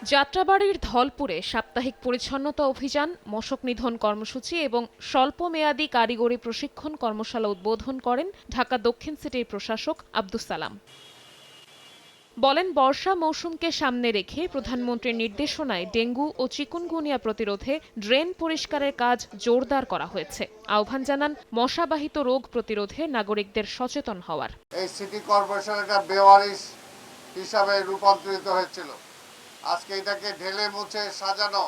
যাত্রাবাড়ির ধলপুরে সাপ্তাহিক পরিচ্ছন্নতা অভিযান, মশক নিধন কর্মসূচি এবং স্বল্পমেয়াদী কারিগরি প্রশিক্ষণ কর্মশালা উদ্বোধন করেন ঢাকা দক্ষিণ সিটির প্রশাসক আব্দুস সালাম। বলেন, বর্ষা মৌসুমকে সামনে রেখে প্রধানমন্ত্রীর নির্দেশনায় ডেঙ্গু ও চিকুনগুনিয়া প্রতিরোধে ড্রেন পরিষ্কারের কাজ জোরদার করা হয়েছে। আহ্বান জানান মশাবাহিত রোগ প্রতিরোধে নাগরিকদের সচেতন হওয়ার। এই সিটি কর্পোরেশন একটা বেওয়ারিশ হিসাবে রূপান্তরিত হয়েছিল। আজকে এটাকে ঢেলে মুছে সাজানো,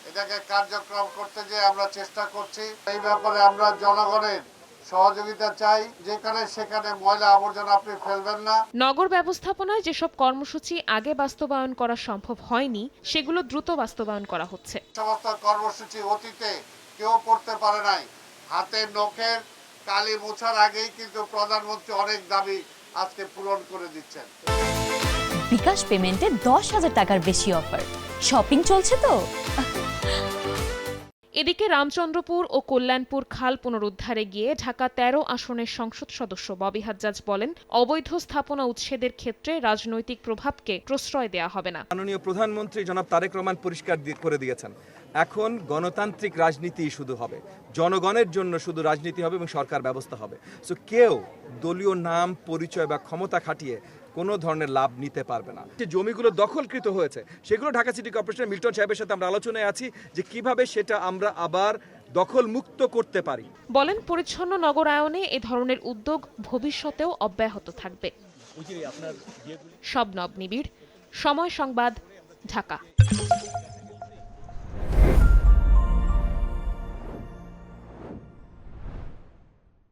এটাকে কার্যক্রম করতে যে আমরা চেষ্টা করছি। এই ব্যাপারে আমরা জনগণের সহযোগিতা চাই। যেখানে সেখানে ময়লা আবর্জনা আপনি ফেলবেন না। নগর ব্যবস্থাপনায় যেসব কর্মসূচি আগে বাস্তবায়ন করা সম্ভব হয়নি, সেগুলো দ্রুত বাস্তবায়ন করা হচ্ছে। সমস্ত কর্মসূচি অতীতে কেউ করতে পারে নাই। হাতে নখের কালি মোছার আগেই কিন্তু প্রধানমন্ত্রী অনেক দাবি আজকে পূরণ করে দিচ্ছেন। বিকাশ পেমেন্টে 10,000 টাকার বেশি অফার। শপিং চলছে তো। এদিকে রামচন্দ্রপুর ও কল্যাণপুর খাল পুনরুদ্ধারে গিয়ে ঢাকা 13 আসনের সংসদ সদস্য ববি হাজ্জাজ বলেন, অবৈধ স্থাপনা উচ্ছেদের ক্ষেত্রে রাজনৈতিক প্রভাবকে প্রশ্রয় দেওয়া হবে না। মাননীয় প্রধানমন্ত্রী জনাব তারেক রহমান পরিষ্কার করে দিয়েছেন, এখন গণতান্ত্রিক রাজনীতি শুধু হবে, জনগণের জন্য শুধু রাজনীতি হবে এবং সরকার ব্যবস্থা হবে। সো কেউ দলীয় নাম, পরিচয় বা ক্ষমতা খাটিয়ে কোনো ধরনের লাভ নিতে পারবে না। যে জমিগুলো দখলকৃত হয়েছে সেগুলো ঢাকা সিটি কর্পোরেশনের মিল্টন সাহেবের সাথে আমরা আলোচনায় আছি যে কিভাবে সেটা আমরা আবার দখল মুক্ত করতে পারি। বলেন, পরিচ্ছন্ন নগরায়নে এ ধরনের উদ্যোগ ভবিষ্যতেও অব্যাহত থাকবে। শবনব নিবিড়, সময় সংবাদ, ঢাকা।